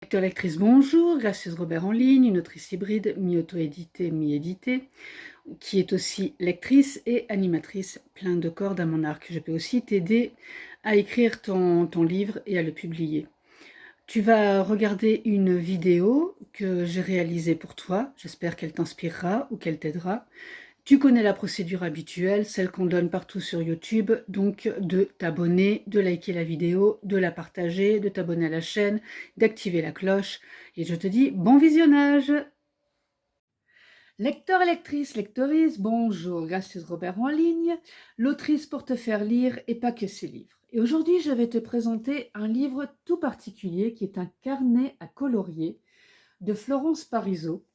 Lecteur, lectrice, bonjour, Gracieuse Robert en ligne, une autrice hybride, mi-auto-éditée, mi-éditée, qui est aussi lectrice et animatrice, plein de cordes à mon arc. Je peux aussi t'aider à écrire ton livre et à le publier. Tu vas regarder une vidéo que j'ai réalisée pour toi, j'espère qu'elle t'inspirera ou qu'elle t'aidera. Tu connais la procédure habituelle, celle qu'on donne partout sur YouTube, donc de t'abonner, de liker la vidéo, de la partager, de t'abonner à la chaîne, d'activer la cloche. Et je te dis bon visionnage! Lecteur, lectrice, lectrice, bonjour, Gracieuse Robert en ligne, l'autrice pour te faire lire et pas que ses livres. Et aujourd'hui, je vais te présenter un livre tout particulier qui est un carnet à colorier de Florence Parisot,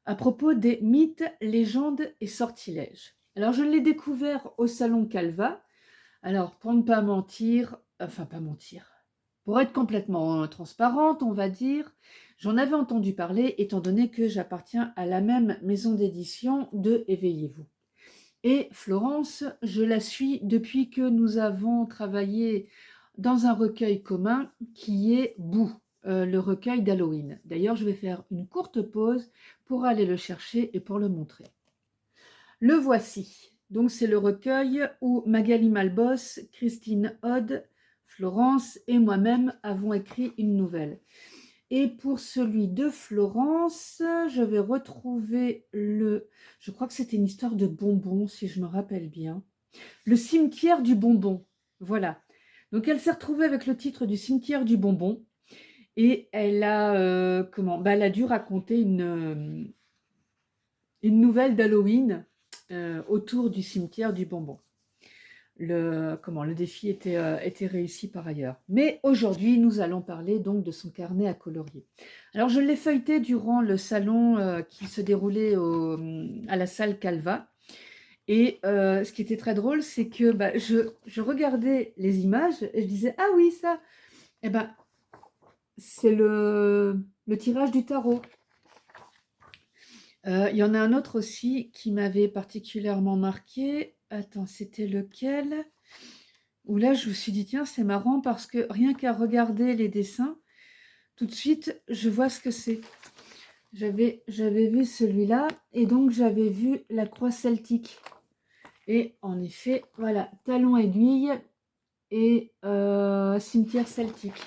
à propos des mythes, légendes et sortilèges. Alors, je l'ai découvert au salon Calva. Alors, pour ne pas mentir, enfin pas mentir, pour être complètement transparente, on va dire, j'en avais entendu parler étant donné que j'appartiens à la même maison d'édition de Éveillez-vous. Et Florence, je la suis depuis que nous avons travaillé dans un recueil commun qui est Boo, le recueil d'Halloween. D'ailleurs, je vais faire une courte pause pour aller le chercher et pour le montrer. Le voici. Donc c'est le recueil où Magali Malbos, Christine Hod, Florence et moi-même avons écrit une nouvelle. Et pour celui de Florence, je vais retrouver je crois que c'était une histoire de bonbons, si je me rappelle bien. Le cimetière du bonbon. Voilà. Donc elle s'est retrouvée avec le titre du cimetière du bonbon. Et elle a, elle a dû raconter une nouvelle d'Halloween autour du cimetière du bonbon. Le défi était réussi par ailleurs. Mais aujourd'hui, nous allons parler donc de son carnet à colorier. Alors, je l'ai feuilleté durant le salon qui se déroulait à la salle Calva. Et ce qui était très drôle, c'est que je regardais les images et je disais « Ah oui, ça, eh ben, c'est le tirage du tarot ». Il y en a un autre aussi qui m'avait particulièrement marqué. Attends, c'était lequel? Où là, je me suis dit, tiens, c'est marrant parce que rien qu'à regarder les dessins, tout de suite, je vois ce que c'est. J'avais vu celui-là et donc j'avais vu la croix celtique. Et en effet, voilà, talon aiguille et cimetière celtique.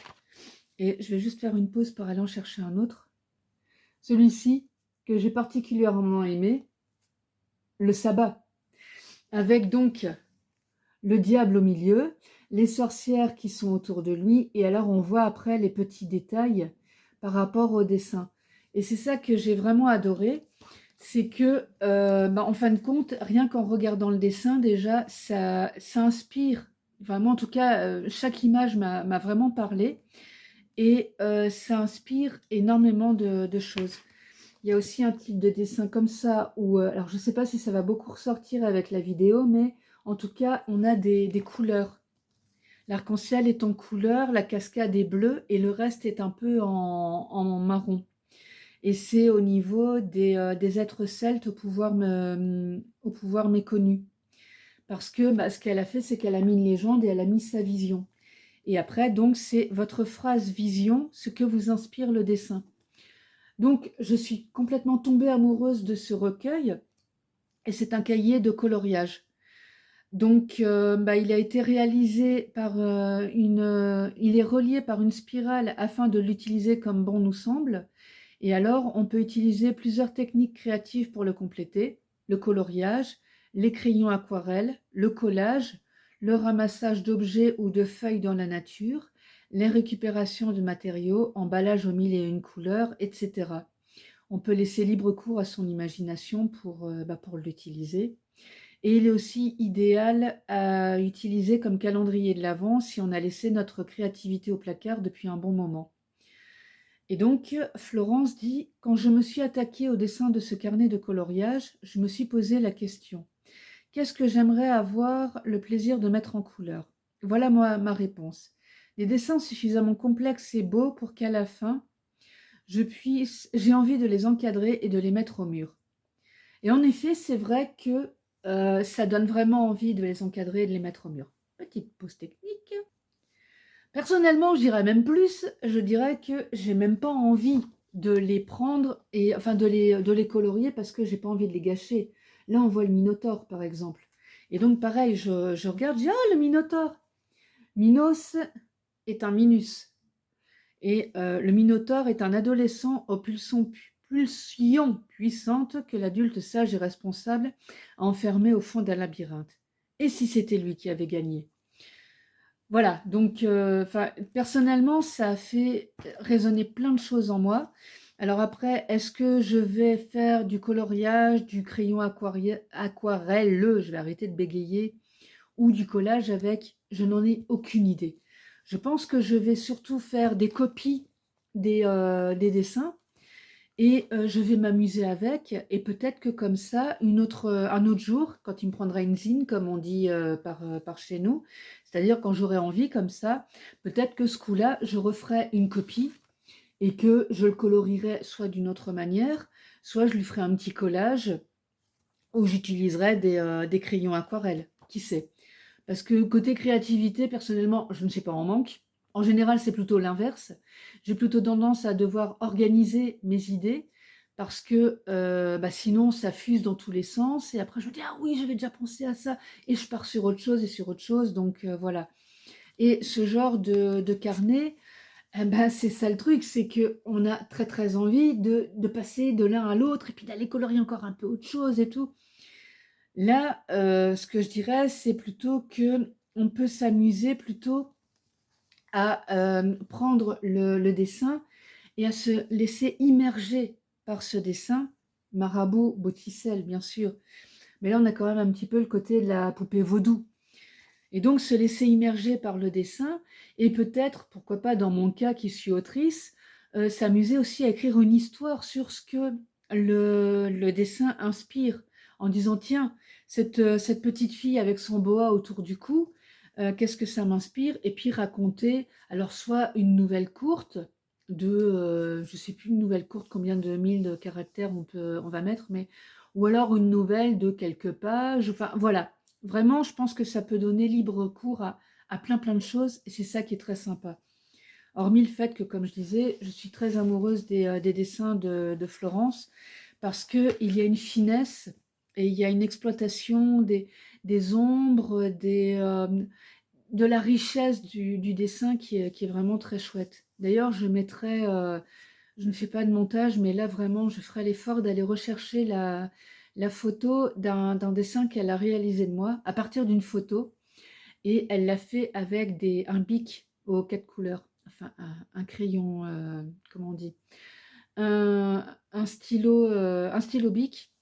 Et je vais juste faire une pause pour aller en chercher un autre. Celui-ci, que j'ai particulièrement aimé, le sabbat, avec donc le diable au milieu, les sorcières qui sont autour de lui, et alors on voit après les petits détails par rapport au dessin. Et c'est ça que j'ai vraiment adoré, c'est que, en fin de compte, rien qu'en regardant le dessin, déjà, ça inspire. Enfin, moi, en tout cas, chaque image m'a vraiment parlé, et ça inspire énormément de choses. Il y a aussi un type de dessin comme ça où, alors je ne sais pas si ça va beaucoup ressortir avec la vidéo, mais en tout cas, on a des couleurs. L'arc-en-ciel est en couleur, la cascade est bleue et le reste est un peu en marron. Et c'est au niveau des êtres celtes au pouvoir méconnu. Parce que ce qu'elle a fait, c'est qu'elle a mis une légende et elle a mis sa vision. Et après, donc, c'est votre phrase vision, ce que vous inspire le dessin. Donc, je suis complètement tombée amoureuse de ce recueil et c'est un cahier de coloriage. Donc, il a été réalisé par il est relié par une spirale afin de l'utiliser comme bon nous semble. Et alors, on peut utiliser plusieurs techniques créatives pour le compléter, le coloriage, les crayons aquarelles, le collage, le ramassage d'objets ou de feuilles dans la nature, les récupérations de matériaux, emballage aux mille et une couleurs, etc. On peut laisser libre cours à son imagination pour l'utiliser. Et il est aussi idéal à utiliser comme calendrier de l'Avent si on a laissé notre créativité au placard depuis un bon moment. Et donc, Florence dit, quand je me suis attaquée au dessin de ce carnet de coloriage, je me suis posé la question. Qu'est-ce que j'aimerais avoir le plaisir de mettre en couleur? Voilà ma réponse. Des dessins suffisamment complexes et beaux pour qu'à la fin, j'ai envie de les encadrer et de les mettre au mur. Et en effet, c'est vrai que ça donne vraiment envie de les encadrer et de les mettre au mur. Petite pause technique. Personnellement, je dirais même plus, je dirais que j'ai même pas envie de les prendre et enfin de les colorier parce que j'ai pas envie de les gâcher. Là, on voit le Minotaure, par exemple. Et donc, pareil, je regarde, je dis: «Ah, le Minotaure!» Minos est un Minus. Et le Minotaure est un adolescent aux pulsions puissantes que l'adulte sage et responsable a enfermé au fond d'un labyrinthe. Et si c'était lui qui avait gagné? Voilà, donc enfin, personnellement, ça a fait résonner plein de choses en moi. Alors après, est-ce que je vais faire du coloriage, du crayon aquarelle, je vais arrêter de bégayer, ou du collage avec? Je n'en ai aucune idée. Je pense que je vais surtout faire des copies des dessins et je vais m'amuser avec et peut-être que comme ça, un autre jour, quand il me prendra une zine, comme on dit, par chez nous, c'est-à-dire quand j'aurai envie comme ça, peut-être que ce coup-là, je referai une copie et que je le colorierai soit d'une autre manière, soit je lui ferai un petit collage où j'utiliserai des crayons aquarelles, qui sait? Parce que côté créativité, personnellement, je ne sais pas en manque. En général, c'est plutôt l'inverse. J'ai plutôt tendance à devoir organiser mes idées parce que bah, sinon ça fuse dans tous les sens et après je me dis: «Ah oui, j'avais déjà pensé à ça» et je pars sur autre chose et sur autre chose donc voilà. Et ce genre de carnet, eh bah, c'est ça le truc, c'est qu'on a très, très envie de passer de l'un à l'autre et puis d'aller colorier encore un peu autre chose et tout. Là, ce que je dirais, c'est plutôt qu'on peut s'amuser plutôt à, prendre le dessin et à se laisser immerger par ce dessin, Marabout, Botticelle, bien sûr. Mais là, on a quand même un petit peu le côté de la poupée vaudou et donc se laisser immerger par le dessin et peut-être, pourquoi pas dans mon cas qui suis autrice, s'amuser aussi à écrire une histoire sur ce que le dessin inspire. En disant: «Tiens, cette petite fille avec son boa autour du cou, qu'est-ce que ça m'inspire?» et puis raconter alors soit une nouvelle courte de, je sais plus une nouvelle courte combien de 1000 de caractères on va mettre, mais ou alors une nouvelle de quelques pages, enfin voilà. Vraiment, je pense que ça peut donner libre cours à plein, plein de choses et c'est ça qui est très sympa. Hormis le fait que, comme je disais, je suis très amoureuse des dessins de Florence parce qu'il y a une finesse et il y a une exploitation des ombres, de la richesse du dessin qui est vraiment très chouette. D'ailleurs, je ne fais pas de montage, mais là vraiment, je ferai l'effort d'aller rechercher la photo d'un dessin qu'elle a réalisé de moi à partir d'une photo et elle l'a fait avec un bic aux 4 couleurs, enfin un crayon, comment on dit? Un stylo bic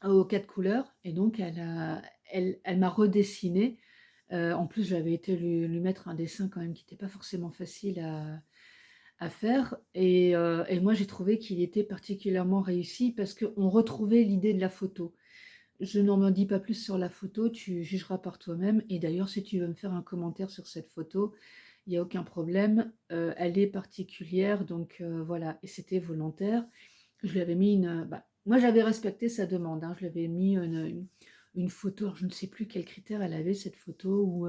aux 4 couleurs et donc elle m'a redessiné. En plus, j'avais été lui mettre un dessin quand même qui n'était pas forcément facile à faire et moi j'ai trouvé qu'il était particulièrement réussi parce qu'on retrouvait l'idée de la photo. Je n'en dis pas plus sur la photo, tu jugeras par toi-même et d'ailleurs si tu veux me faire un commentaire sur cette photo, il y a aucun problème, elle est particulière donc voilà et c'était volontaire. Je lui avais mis bah, moi j'avais respecté sa demande, hein, je lui avais mis une photo, alors je ne sais plus quels critères elle avait cette photo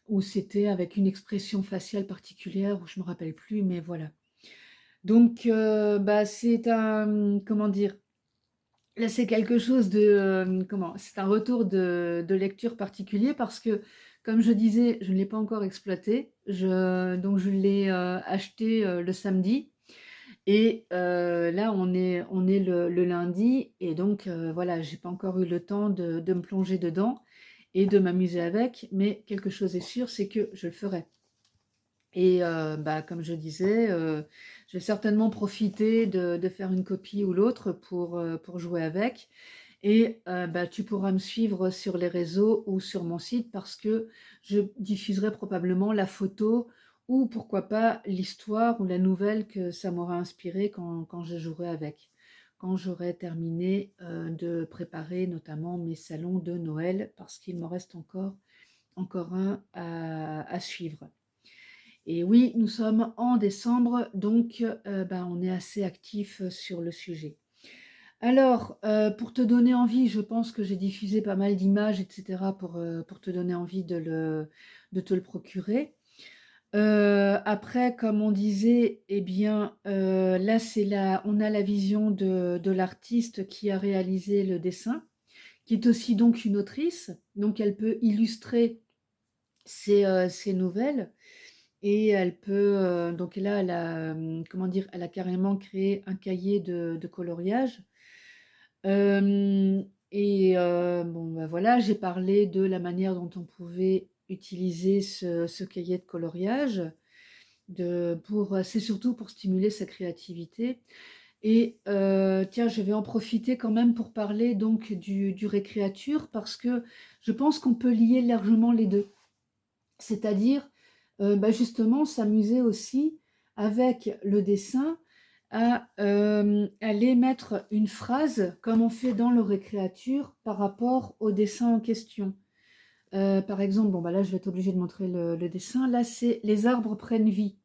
où c'était avec une expression faciale particulière, ou je me rappelle plus, mais voilà. Donc, bah, c'est un, comment dire? Là, c'est quelque chose de, comment? C'est un retour de lecture particulier parce que, comme je disais, je ne l'ai pas encore exploité. Donc je l'ai, acheté, le samedi et là, on est le lundi et donc voilà, j'ai pas encore eu le temps de me plonger dedans et de m'amuser avec, mais quelque chose est sûr, c'est que je le ferai. Et bah, comme je disais, je vais certainement profiter de faire une copie ou l'autre pour jouer avec et bah, tu pourras me suivre sur les réseaux ou sur mon site parce que je diffuserai probablement la photo ou pourquoi pas l'histoire ou la nouvelle que ça m'aura inspiré quand je jouerai avec. Quand j'aurai terminé, de préparer notamment mes salons de Noël parce qu'il m'en reste encore un à suivre. Et oui, nous sommes en décembre, donc bah, on est assez actif sur le sujet. Alors, pour te donner envie, je pense que j'ai diffusé pas mal d'images et cetera pour te donner envie de te le procurer. Après, comme on disait, eh bien, là, on a la vision de l'artiste qui a réalisé le dessin, qui est aussi donc une autrice, donc elle peut illustrer ses nouvelles et elle peut, donc là, comment dire? Elle a carrément créé un cahier de coloriage. Bon, bah, voilà, j'ai parlé de la manière dont on pouvait utiliser ce cahier de coloriage c'est surtout pour stimuler sa créativité et tiens, je vais en profiter quand même pour parler donc du récréature parce que je pense qu'on peut lier largement les 2. C'est-à-dire, bah, justement s'amuser aussi avec le dessin à, aller mettre une phrase comme on fait dans le récréature par rapport au dessin en question. Par exemple, bon, bah, là je vais être obligée de montrer le dessin. Là, c'est «Les arbres prennent vie».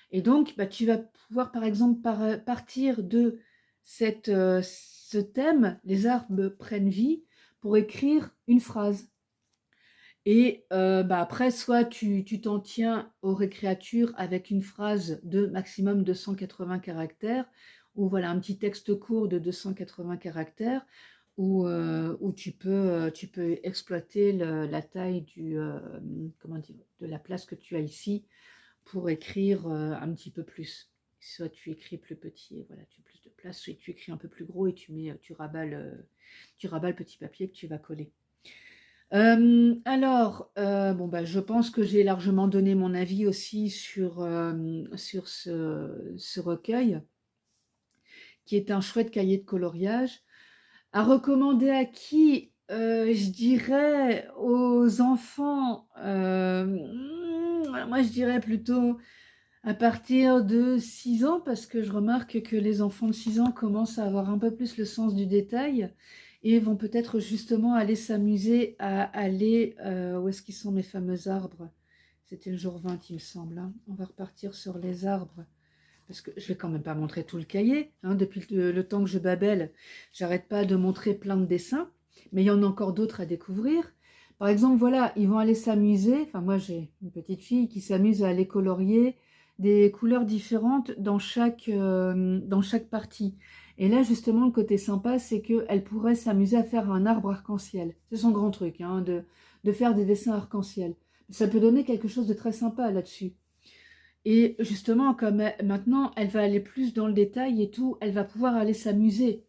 Et donc, bah, tu vas pouvoir, par exemple, partir de ce thème, les arbres prennent vie, pour écrire une phrase. Et bah, après, soit tu t'en tiens aux récréatures avec une phrase de maximum 280 caractères, ou voilà, un petit texte court de 280 caractères, ou tu peux exploiter la taille comment dire, de la place que tu as ici pour écrire un petit peu plus. Soit tu écris plus petit et voilà, tu as plus de place, soit tu écris un peu plus gros et tu rabats le petit papier que tu vas coller. Alors, bon, bah, je pense que j'ai largement donné mon avis aussi sur ce recueil, qui est un chouette cahier de coloriage. À recommander à qui? Je dirais aux enfants, moi je dirais plutôt à partir de 6 ans, parce que je remarque que les enfants de 6 ans commencent à avoir un peu plus le sens du détail et vont peut-être justement aller s'amuser à aller, où est-ce qu'ils sont mes fameux arbres? C'était le jour 20, il me semble, hein. On va repartir sur les arbres, parce que je vais quand même pas montrer tout le cahier, hein. Depuis le temps que je babelle, j'arrête pas de montrer plein de dessins, mais il y en a encore d'autres à découvrir. Par exemple, voilà, ils vont aller s'amuser, enfin moi j'ai une petite fille qui s'amuse à aller colorier des couleurs différentes dans chaque partie. Et là, justement, le côté sympa, c'est qu'elle pourrait s'amuser à faire un arbre arc-en-ciel. C'est son grand truc, hein, de faire des dessins arc-en-ciel. Ça peut donner quelque chose de très sympa là-dessus. Et justement, comme maintenant, elle va aller plus dans le détail et tout, elle va pouvoir aller s'amuser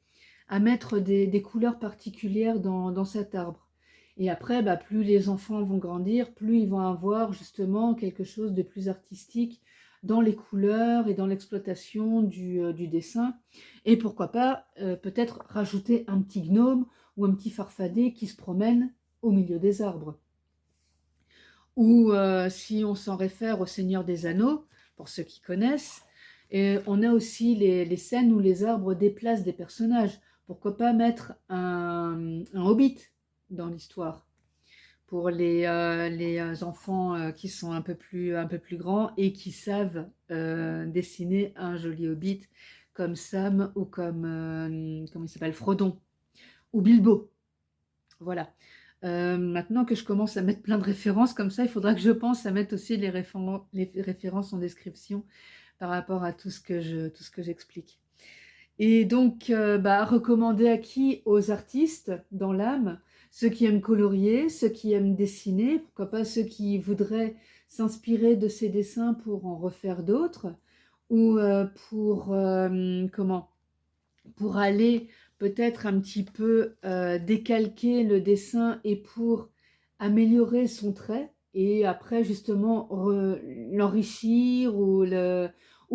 à mettre des couleurs particulières dans cet arbre. Et après, bah, plus les enfants vont grandir, plus ils vont avoir justement quelque chose de plus artistique dans les couleurs et dans l'exploitation du dessin. Et pourquoi pas, peut-être rajouter un petit gnome ou un petit farfadet qui se promène au milieu des arbres. Ou si on s'en réfère au Seigneur des Anneaux, pour ceux qui connaissent, et on a aussi les scènes où les arbres déplacent des personnages. Pourquoi pas mettre un hobbit dans l'histoire pour les enfants qui sont un peu plus grands et qui savent dessiner un joli hobbit comme Sam ou comme, comment il s'appelle, Frodon ou Bilbo. Voilà. Maintenant que je commence à mettre plein de références comme ça, il faudra que je pense à mettre aussi les références en description par rapport à tout ce que j'explique. Et donc, bah, recommander à qui? Aux artistes dans l'âme, ceux qui aiment colorier, ceux qui aiment dessiner, pourquoi pas ceux qui voudraient s'inspirer de ces dessins pour en refaire d'autres, ou pour aller peut-être un petit peu décalquer le dessin et pour améliorer son trait et après justement l'enrichir ou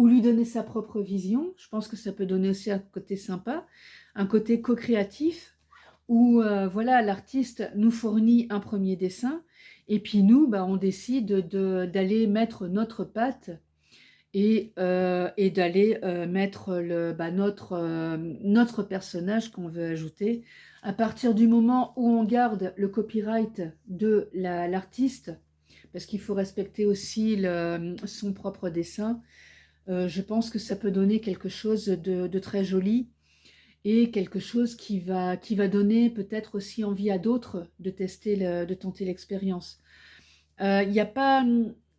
lui donner sa propre vision. Je pense que ça peut donner aussi un côté sympa, un côté co-créatif où voilà, l'artiste nous fournit un premier dessin et puis nous, bah, on décide d'aller mettre notre patte et d'aller mettre notre personnage qu'on veut ajouter. À partir du moment où on garde le copyright de l'artiste, parce qu'il faut respecter aussi son propre dessin, je pense que ça peut donner quelque chose de très joli et quelque chose qui va donner peut-être aussi envie à d'autres de tenter l'expérience. Il n'y a pas,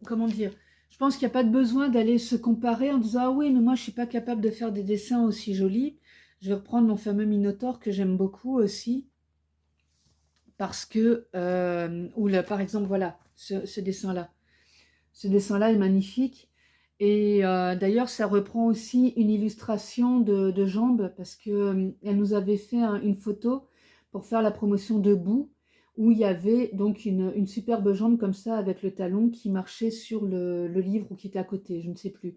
comment dire, Je pense qu'il y a pas de besoin d'aller se comparer en disant: «Ah oui, mais moi je suis pas capable de faire des dessins aussi jolis». Je vais reprendre mon fameux Minotaure que j'aime beaucoup aussi parce que, ou là, par exemple, voilà, ce dessin-là. Ce dessin-là est magnifique et d'ailleurs ça reprend aussi une illustration de jambes parce que, elle nous avait fait une photo pour faire la promotion de Boo, où il y avait donc une superbe jambe comme ça avec le talon qui marchait sur le livre ou qui était à côté, je ne sais plus.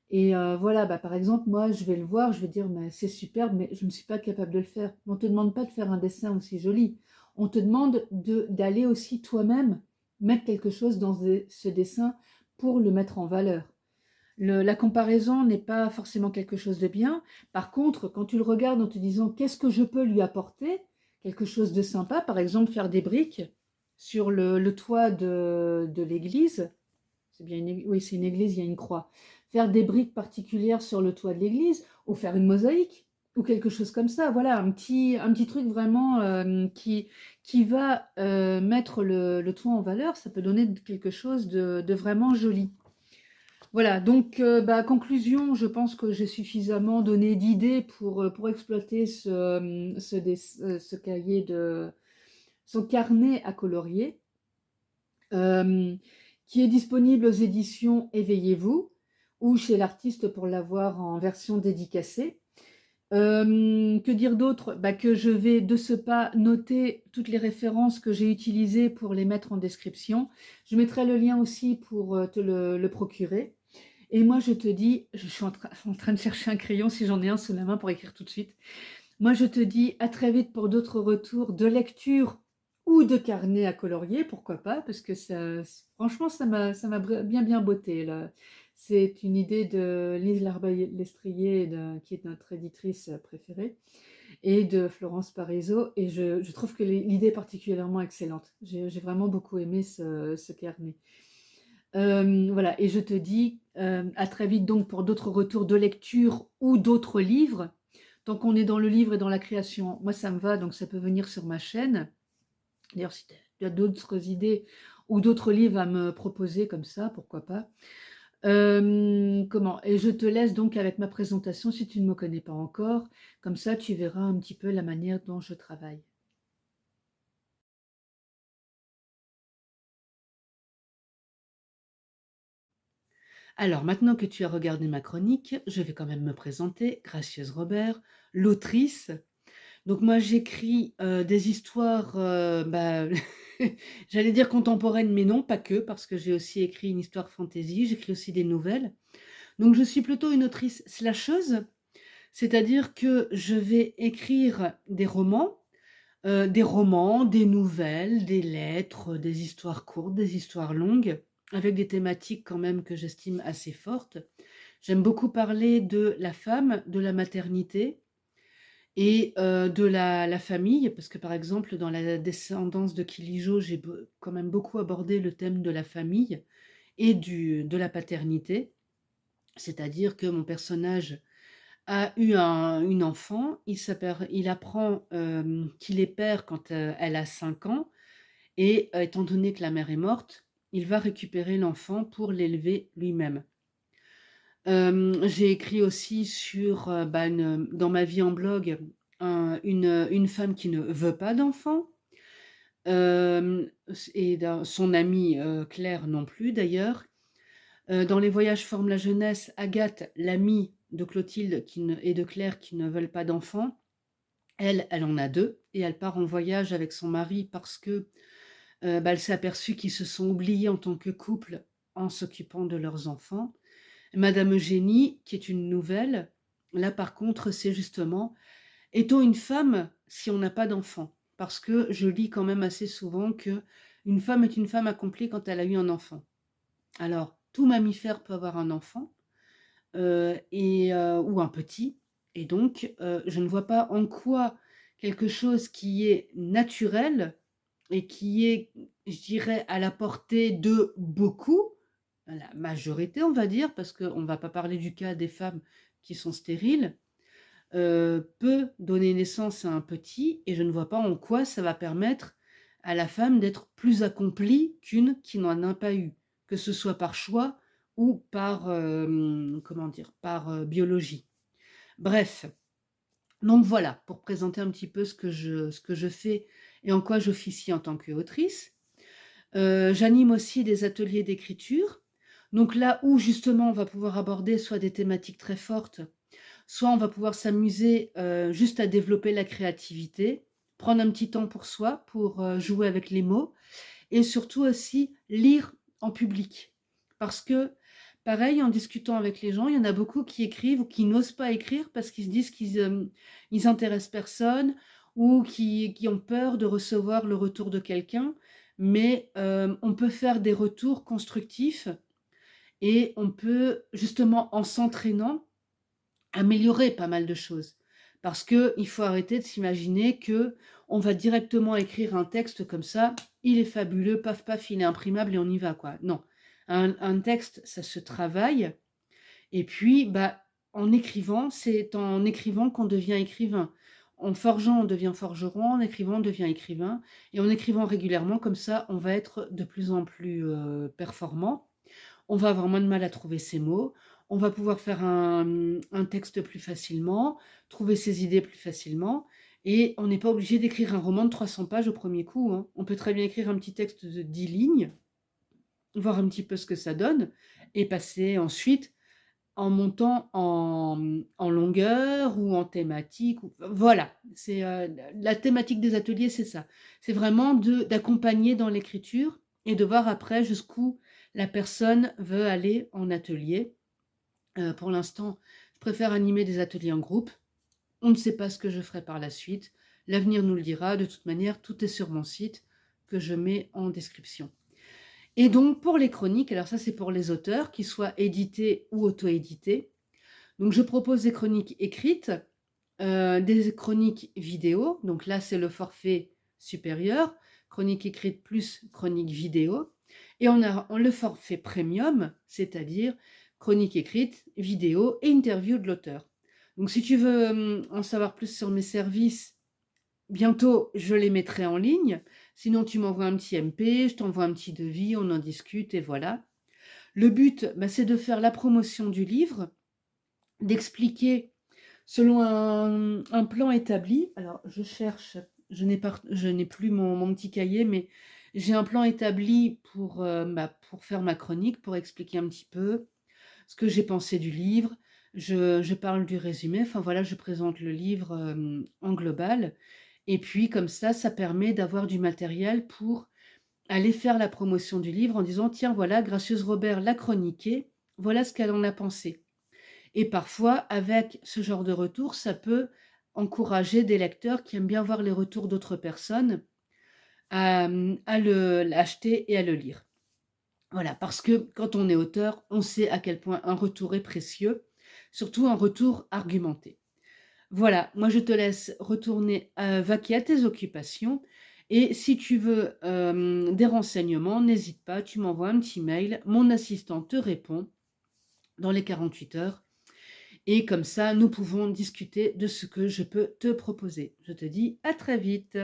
Et voilà, bah, par exemple, moi je vais le voir, je vais dire: «Mais c'est superbe, mais je ne suis pas capable de le faire». On ne te demande pas de faire un dessin aussi joli. On te demande d'aller aussi toi-même mettre quelque chose dans ce dessin pour le mettre en valeur. La comparaison n'est pas forcément quelque chose de bien. Par contre, quand tu le regardes en te disant: «Qu'est-ce que je peux lui apporter?» Quelque chose de sympa, par exemple faire des briques sur le toit de l'église. C'est bien oui, c'est une église, il y a une croix. Faire des briques particulières sur le toit de l'église ou faire une mosaïque ou quelque chose comme ça. Voilà, un petit truc vraiment, qui va, mettre le toit en valeur. Ça peut donner quelque chose de vraiment joli. Voilà, donc bah, conclusion, je pense que j'ai suffisamment donné d'idées pour exploiter ce cahier ce carnet à colorier. euh, qui est disponible aux éditions Éveillez-vous ou chez l'artiste pour l'avoir en version dédicacée. Que dire d'autre? Bah, que je vais de ce pas noter toutes les références que j'ai utilisées pour les mettre en description. Je mettrai le lien aussi pour te le procurer. Et moi, je te dis, je suis en train de chercher un crayon si j'en ai un sous la main pour écrire tout de suite. Moi, je te dis à très vite pour d'autres retours de lecture ou de carnet à colorier, pourquoi pas, parce que ça, franchement, ça m'a bien botté, là. C'est une idée de Lise Larbaye-Lestrier, qui est notre éditrice préférée, et de Florence Parisot, et je trouve que l'idée est particulièrement excellente. J'ai vraiment beaucoup aimé ce carnet. Voilà, et je te dis à très vite donc pour d'autres retours de lecture ou d'autres livres. Tant qu'on est dans le livre et dans la création, moi ça me va, donc ça peut venir sur ma chaîne. D'ailleurs, si tu as d'autres idées ou d'autres livres à me proposer comme ça, pourquoi pas. Comment? Et je te laisse donc avec ma présentation si tu ne me connais pas encore. Comme ça, tu verras un petit peu la manière dont je travaille. Alors, maintenant que tu as regardé ma chronique, je vais quand même me présenter, Gracieuse Robert, l'autrice. Donc moi, j'écris des histoires, bah, j'allais dire contemporaines, mais non, pas que, parce que j'ai aussi écrit une histoire fantasy, j'écris aussi des nouvelles. Donc je suis plutôt une autrice slasheuse, c'est-à-dire que je vais écrire des romans, des nouvelles, des lettres, des histoires courtes, des histoires longues, avec des thématiques quand même que j'estime assez fortes. J'aime beaucoup parler de la femme, de la maternité et de la famille, parce que, par exemple, dans La descendance de Kilijo, j'ai quand même beaucoup abordé le thème de la famille et de la paternité. C'est-à-dire que mon personnage a eu une enfant, il apprend qu'il est père quand elle a 5 ans, et étant donné que la mère est morte, il va récupérer l'enfant pour l'élever lui-même. J'ai écrit aussi sur, bah, dans ma vie en blog, une femme qui ne veut pas d'enfant, et son amie Claire non plus d'ailleurs. Dans Les voyages forment la jeunesse, Agathe, l'amie de Clotilde et de Claire qui ne veulent pas d'enfants, elle en a deux, et elle part en voyage avec son mari parce que bah, elle s'est aperçue qu'ils se sont oubliés en tant que couple en s'occupant de leurs enfants. Madame Eugénie, qui est une nouvelle, là par contre, c'est justement: est-on une femme si on n'a pas d'enfant? Parce que je lis quand même assez souvent que une femme est une femme accomplie quand elle a eu un enfant. Alors, tout mammifère peut avoir un enfant, ou un petit, et donc je ne vois pas en quoi quelque chose qui est naturel et qui est, je dirais, à la portée de beaucoup, la majorité, on va dire, parce qu'on ne va pas parler du cas des femmes qui sont stériles, peut donner naissance à un petit, et je ne vois pas en quoi ça va permettre à la femme d'être plus accomplie qu'une qui n'en a pas eu, que ce soit par choix ou par, comment dire? Par, biologie. Bref, donc voilà, pour présenter un petit peu ce que je fais et en quoi j'officie en tant qu'autrice. J'anime aussi des ateliers d'écriture. Donc là où justement on va pouvoir aborder soit des thématiques très fortes, soit on va pouvoir s'amuser, juste à développer la créativité, prendre un petit temps pour soi, pour, jouer avec les mots et surtout aussi lire en public. Parce que, pareil, en discutant avec les gens, il y en a beaucoup qui écrivent ou qui n'osent pas écrire parce qu'ils se disent ils intéressent personne ou qui ont peur de recevoir le retour de quelqu'un. Mais, on peut faire des retours constructifs et on peut justement, en s'entraînant, améliorer pas mal de choses. Parce qu'il faut arrêter de s'imaginer que on va directement écrire un texte comme ça, il est fabuleux, paf paf, il est imprimable et on y va quoi. Non, un texte, ça se travaille et puis, bah, en écrivant, c'est en écrivant qu'on devient écrivain. En forgeant, on devient forgeron, en écrivant, on devient écrivain et en écrivant régulièrement comme ça, on va être de plus en plus, performant. On va avoir moins de mal à trouver ses mots, on va pouvoir faire un texte plus facilement, trouver ses idées plus facilement et on n'est pas obligé d'écrire un roman de 300 pages au premier coup, hein. On peut très bien écrire un petit texte de 10 lignes, voir un petit peu ce que ça donne et passer ensuite en montant en longueur ou en thématique ou voilà, c'est, la thématique des ateliers, c'est ça. C'est vraiment d'accompagner dans l'écriture et de voir après jusqu'où la personne veut aller en atelier. Pour l'instant, je préfère animer des ateliers en groupe. On ne sait pas ce que je ferai par la suite. L'avenir nous le dira. De toute manière, tout est sur mon site que je mets en description. Et donc pour les chroniques, alors ça c'est pour les auteurs, qu'ils soient édités ou auto-édités. Donc je propose des chroniques écrites, des chroniques vidéo, donc là c'est le forfait supérieur, chronique écrite plus chronique vidéo et on le forfait premium, c'est-à-dire chronique écrite, vidéo et interview de l'auteur. Donc si tu veux, en savoir plus sur mes services, bientôt je les mettrai en ligne. Sinon tu m'envoies un petit MP, je t'envoie un petit devis, on en discute et voilà. Le but, bah, c'est de faire la promotion du livre, d'expliquer selon un plan établi. Alors je cherche, je n'ai plus mon petit cahier, mais j'ai un plan établi pour faire ma chronique, pour expliquer un petit peu ce que j'ai pensé du livre. Je parle du résumé, enfin voilà, je présente le livre, en global et puis comme ça permet d'avoir du matériel pour aller faire la promotion du livre en disant: «Tiens voilà, Gracieuse Robert l'a chroniqué, voilà ce qu'elle en a pensé». Et parfois, avec ce genre de retour, ça peut encourager des lecteurs qui aiment bien voir les retours d'autres personnes à l'acheter et à le lire. Voilà, parce que quand on est auteur, on sait à quel point un retour est précieux, surtout un retour argumenté. Voilà, moi je te laisse retourner, vaquer à tes occupations et si tu veux, des renseignements, n'hésite pas, tu m'envoies un petit mail, mon assistant te répond dans les 48 heures et comme ça, nous pouvons discuter de ce que je peux te proposer. Je te dis à très vite.